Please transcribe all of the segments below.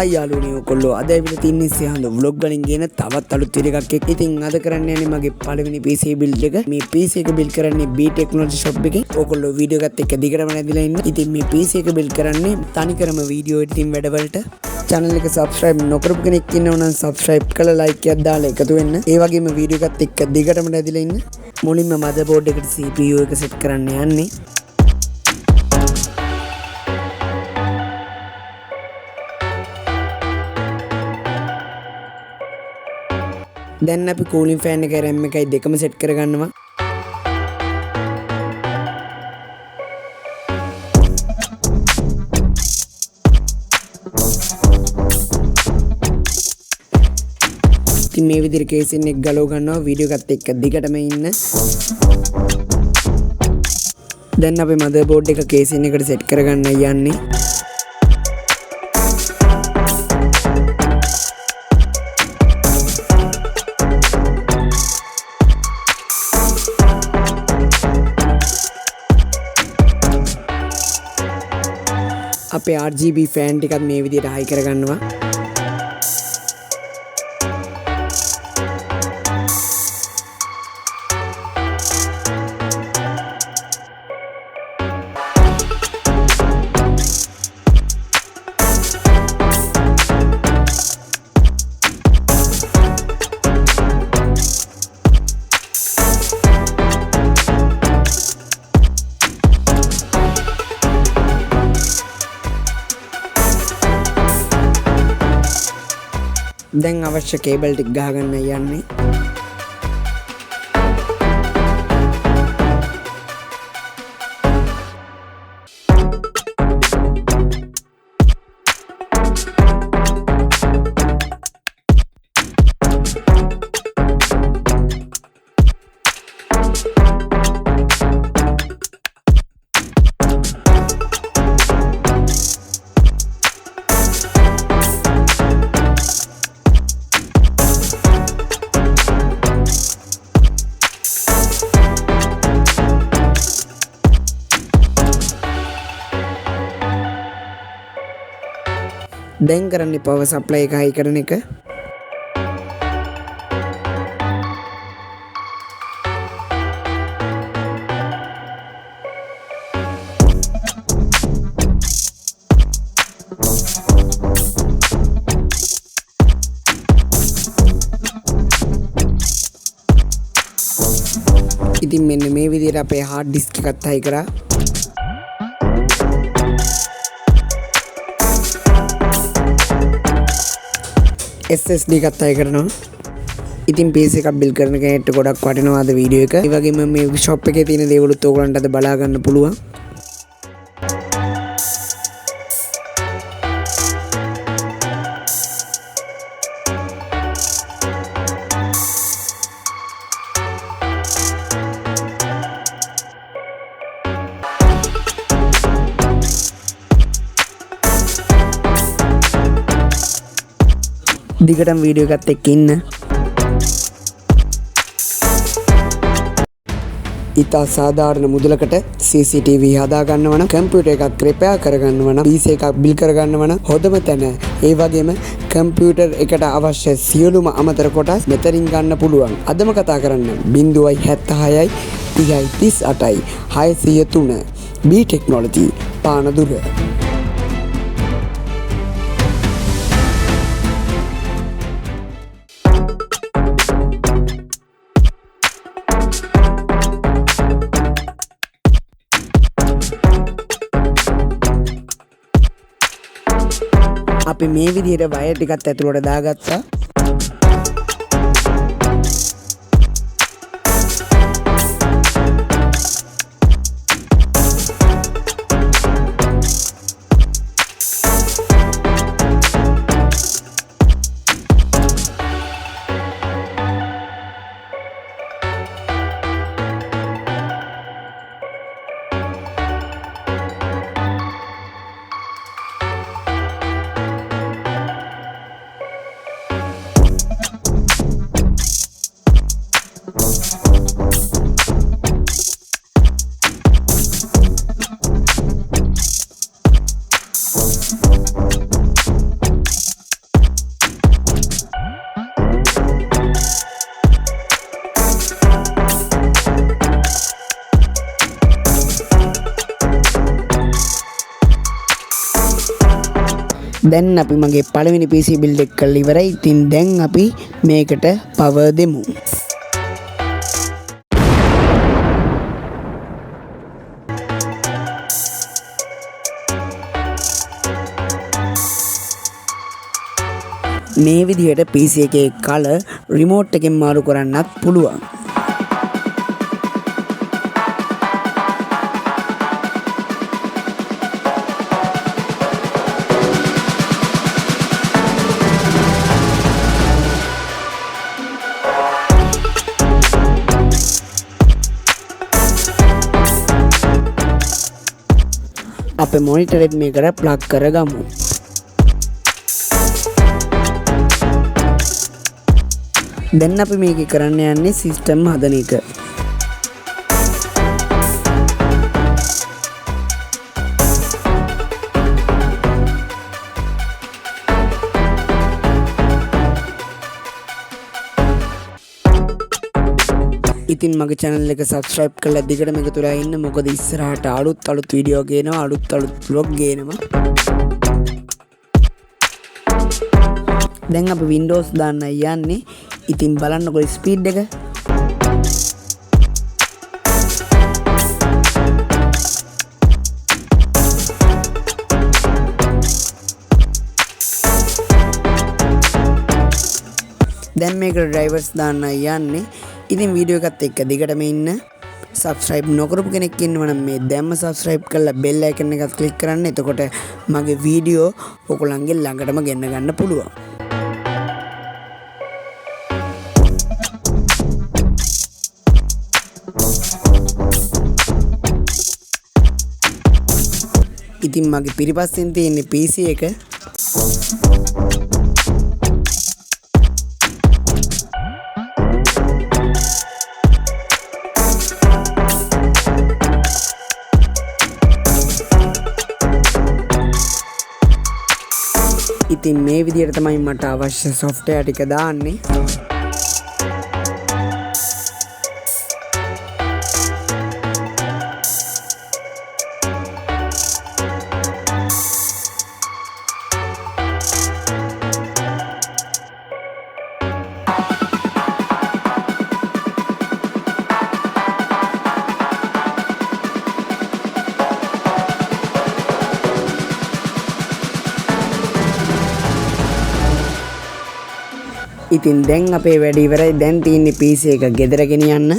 Hi යාළුවනේ ඔයගොල්ලෝ අද ඇවිල්ලා තින්නේ සියහඳ vlog වලින් ගෙන තවත් අලුත් වීඩියෝ එකක් එක්ක. ඉතින් අද කරන්න යන්නේ මගේ පළවෙනි PC build එක. මේ PC එක build කරන්නේ B Technology shop එකේ. ඔයගොල්ලෝ වීඩියෝ එකත් එක්ක දිගටම නැදිලා ඉන්න. ඉතින් මේ PC එක build කරන්නේ තනිකරම වීඩියෝ එඩිටින් වැඩවලට. channel එක subscribe නොකරපු කෙනෙක් ඉන්නව නම් subscribe කරලා like එකක් දාලා එකතු වෙන්න. ඒ වගේම වීඩියෝ එකත් එක්ක දිගටම නැදිලා ඉන්න. මුලින්ම motherboard එකට CPU එක set කරන්න යන්නේ. දැන් අපි cooling fan එකයි RAM එකයි දෙකම set කරගන්නවා. ඉතින් මේ විදිහට කේසින් එක ගලව ගන්නවා වීඩියෝ එකත් එක්ක දිගටම ඉන්න. දැන් අපි motherboard එක කේසින් එකට set කරගන්න යන්නේ. අපේ RGB fan ටිකත් මේ විදිහට high කරගන්නවා. දැන් අවශ්‍ය කේබල් ටික ගහගන්න යන්නේ. දැන් කරන්නේ power supply එක high කරන එක. ඉතින් මෙන්න මේ විදිහට අපේ hard disk එකත් high කරා. SSD එකත් අය කරනවා. ඉතින් PC එකක් build කරන කෙනෙක්ට ගොඩක් වටිනවා අද වීඩියෝ එක. ඒ වගේම මේ shop එකේ තියෙන දේවලුත් ඕගලන්ට අද බලා ගන්න පුළුවන්. දිගටම වීඩියෝ එකත් එක්ක ඉන්න. ඉතා සාධාරණ මුදලකට CCTV හදා ගන්නව නම් කම්පියුටර් එකක් රිපෙයාර් කරගන්නව නම් PC එකක් බිල් කරගන්නව නම් හොඳම තැන. ඒ වගේම කම්පියුටර් එකට අවශ්‍ය සියලුම අමතර කොටස් මෙතනින් ගන්න පුළුවන්. අදම කතා කරන්න 076යි 30යි 38යි 603 B Technology පානදුර. අපි මේ විදිහට වයර් ටිකත් ඇතුළට දාගත්තා. දැන් අපි මගේ පළවෙනි PC build එක කරලා ඉවරයි. ඉතින් දැන් අපි මේකට power දෙමු. මේ විදිහට PC එකේ color remote එකෙන් මාරු කරන්නත් පුළුවන්. අපේ මොනිටර් එක මේකට ප්ලග් කරගමු. දැන් අපි මේක කරන්න යන්නේ සිස්ටම් හදන එක. ඉතින් මගේ channel එක subscribe කරලා දිගටම එකතු වෙලා ඉන්න. මොකද ඉස්සරහට අලුත් වීඩියෝ ගේනවා, අලුත් vlog ගේනවා. දැන් අපි Windows දාන්න යන්නේ. ඉතින් බලන්නකො ස්පීඩ් එක. දැන් මේකට drivers දාන්න යන්නේ. ඉතින් වීඩියෝ එකත් එක්ක දිගටම ඉන්න. subscribe නොකරපු කෙනෙක් ඉන්නවා නම් මේ දැම්ම subscribe කරලා bell icon එකත් click කරන්න. එතකොට මගේ වීඩියෝ ඔයගොල්ලන්ගේ ළඟටම ගෙන්න ගන්න පුළුවන්. ඉතින් මගේ පිටිපස්සෙන් තියෙන PC එක ඉතින් මේ විදිහට තමයි මට අවශ්‍ය software ටික දාන්නේ. ඉතින් දැන් අපේ වැඩ ඉවරයි. දැන් තියෙන්නේ PC එක ගෙදර ගෙනියන්න.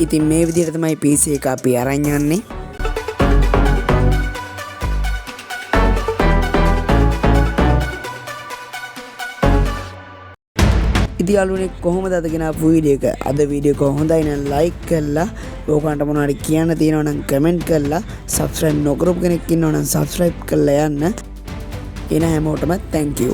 ඉතින් මේ විදිහට තමයි PC එක අපි අරන් යන්නේ. ඉතින් යාළුවනේ කොහොමද අද ගෙනාපු වීඩියෝ එක? අද වීඩියෝ එක හොඳයි නම් like කරලා, ඕකට මොනවද කියන්න තියෙනවා නම් comment කරලා, subscribe නොකරපු කෙනෙක් ඉන්නවා නම් subscribe කරලා යන්න. එන හැමෝටම thank you.